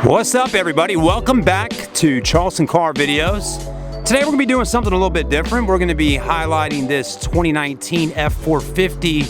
What's up, everybody? Welcome back to Charleston Car videos. Today we're going to be doing something a little bit different. We're going to be highlighting this 2019 F450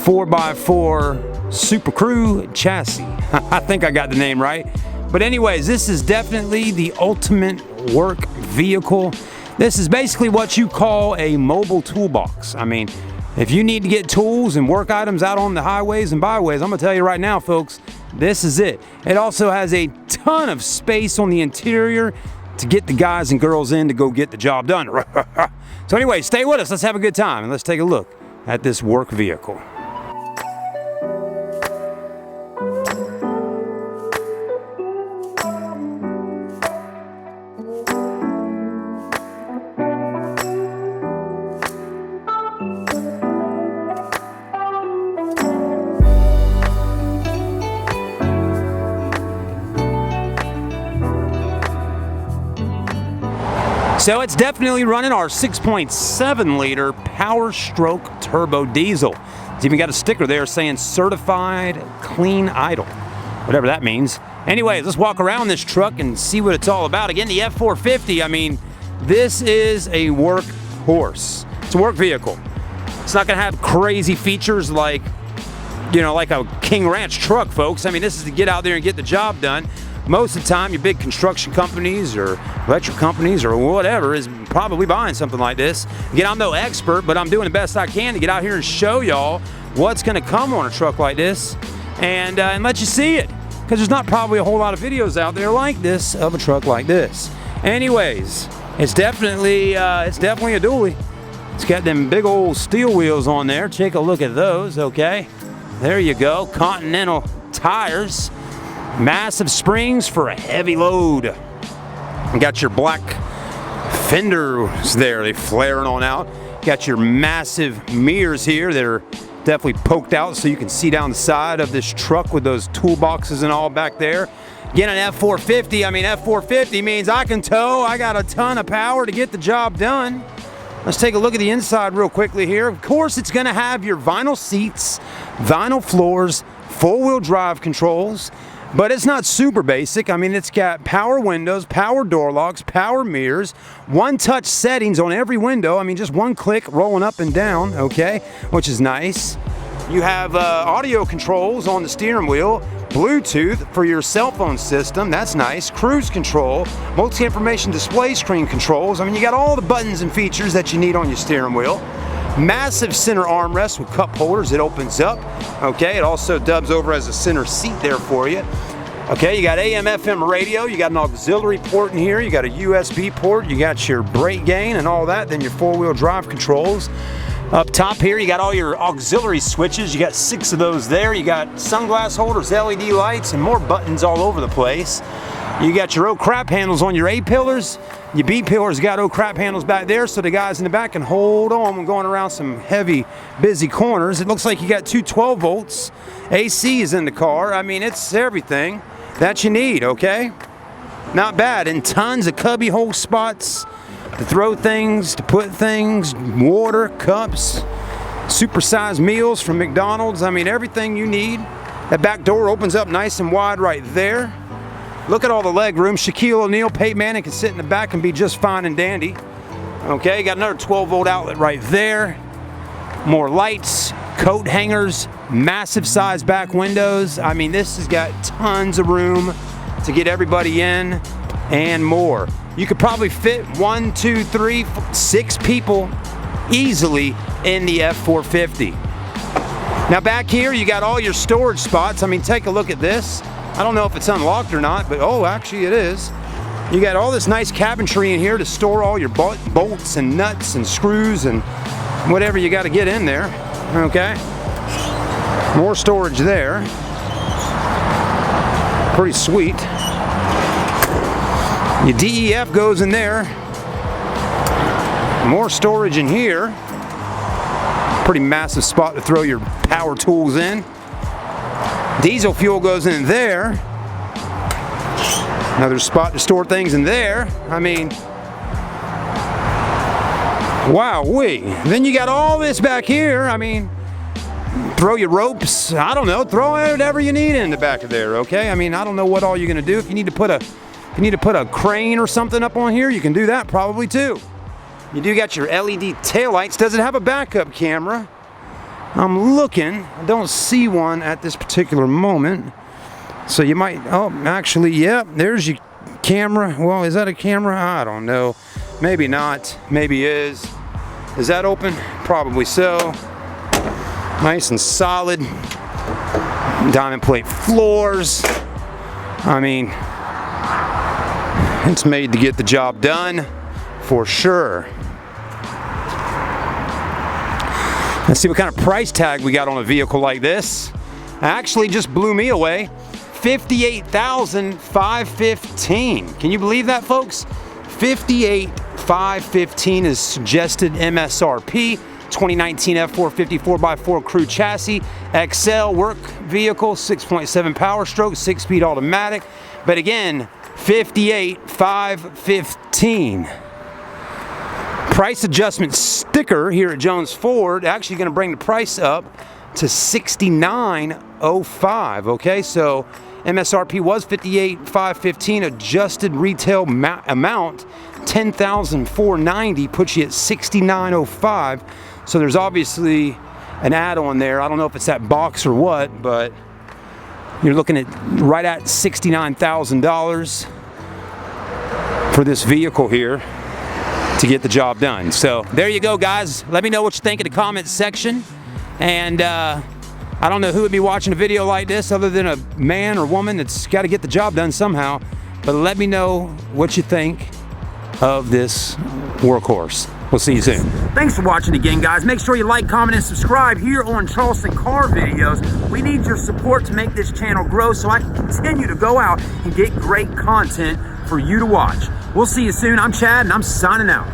4x4 Super Crew chassis. I think I got the name right. But anyways, this is definitely the ultimate work vehicle. This is basically what you call a mobile toolbox. I mean, if you need to get tools and work items out on the highways and byways, I'm going to tell you right now, folks, this is it. It also has a ton of space on the interior to get the guys and girls in to go get the job done. So anyway, stay with us. Let's have a good time and let's take a look at this work vehicle. So it's definitely running our 6.7 liter Power Stroke Turbo Diesel. It's even got a sticker there saying certified clean idle, whatever that means. Anyways, let's walk around this truck and see what it's all about. Again, the F450, I mean, this is a work horse. It's a work vehicle. It's not gonna have crazy features like, you know, like a King Ranch truck, folks. I mean, this is to get out there and get the job done. Most of the time, your big construction companies or electric companies or whatever is probably buying something like this. Again, I'm no expert, but I'm doing the best I can to get out here and show y'all what's going to come on a truck like this and let you see it. Because there's not probably a whole lot of videos out there like this of a truck like this. Anyways, it's definitely a dually. It's got them big old steel wheels on there. Take a look at those, okay? There you go, Continental tires. Massive springs for a heavy load. You got your black fenders there, they flaring on out. Got your massive mirrors here that are definitely poked out so you can see down the side of this truck with those toolboxes and all back there. Again, an F450, I mean, F450 means I can tow. I got a ton of power to get the job done. Let's take a look at the inside real quickly here. Of course, it's gonna have your vinyl seats, vinyl floors, four-wheel drive controls. But it's not super basic. I mean, it's got power windows, power door locks, power mirrors, one-touch settings on every window. I mean, just one click rolling up and down, okay, which is nice. You have audio controls on the steering wheel, Bluetooth for your cell phone system, that's nice, cruise control, multi-information display screen controls. I mean, you got all the buttons and features that you need on your steering wheel. Massive center armrest with cup holders. It opens up. Okay, it also dubs over as a center seat there for you. Okay, you got AM, FM radio. You got an auxiliary port in here. You got a USB port. You got your brake gain and all that. Then your four-wheel drive controls. Up top here, you got all your auxiliary switches. You got 6 of those there. You got sunglass holders, LED lights, and more buttons all over the place. You got your oh crap handles on your A pillars. Your B pillars got oh crap handles back there so the guys in the back can hold on when going around some heavy, busy corners. It looks like you got 2 12 volts. AC is in the car. I mean, it's everything that you need, okay? Not bad. And tons of cubby hole spots to throw things, to put things, water, cups, supersized meals from McDonald's. I mean, everything you need. That back door opens up nice and wide right there. Look at all the leg room. Shaquille O'Neal, Peyton Manning can sit in the back and be just fine and dandy. Okay, got another 12-volt outlet right there. More lights, coat hangers, massive size back windows. I mean, this has got tons of room to get everybody in and more. You could probably fit 1, 2, 3, 6 people easily in the F450. Now back here, you got all your storage spots. I mean, take a look at this. I don't know if it's unlocked or not, but oh, actually it is. You got all this nice cabinetry in here to store all your bolts and nuts and screws and whatever you got to get in there, okay? More storage there. Pretty sweet. Your DEF goes in there. More storage in here. Pretty massive spot to throw your power tools in. Diesel fuel goes in there. Another spot to store things in there. I mean, wowee. Then you got all this back here. I mean, throw your ropes. I don't know. Throw whatever you need in the back of there. Okay. I mean, I don't know what all you're gonna do. If you need to put a crane or something up on here, you can do that probably too. You do got your LED taillights. Does it have a backup camera? I'm looking. I don't see one at this particular moment. So you might. Oh, actually, yeah. There's your camera. Well, is that a camera? I don't know. Maybe not. Maybe is. Is that open? Probably so. Nice and solid. Diamond plate floors. I mean, it's made to get the job done for sure. Let's see what kind of price tag we got on a vehicle like this. Actually just blew me away. $58,515. Can you believe that, folks? $58,515 is suggested MSRP. 2019 F450 4x4 crew chassis, XL work vehicle, 6.7 power stroke, 6-speed automatic. But again, $58,515. Price adjustment sticker here at Jones Ford actually going to bring the price up to $69,05. Okay, so MSRP was $58,515. Adjusted retail amount $10,490 puts you at $69,05. So there's obviously an add-on there. I don't know if it's that box or what, but you're looking at right at $69,000 for this vehicle here to get the job done. So there you go, guys. Let me know what you think in the comments section. And I don't know who would be watching a video like this other than a man or woman that's got to get the job done somehow. But let me know what you think of this workhorse. We'll see you soon. Thanks for watching again, guys. Make sure you like, comment, and subscribe here on Charleston Car Videos. We need your support to make this channel grow so I can continue to go out and get great content for you to watch. We'll see you soon. I'm Chad, and I'm signing out.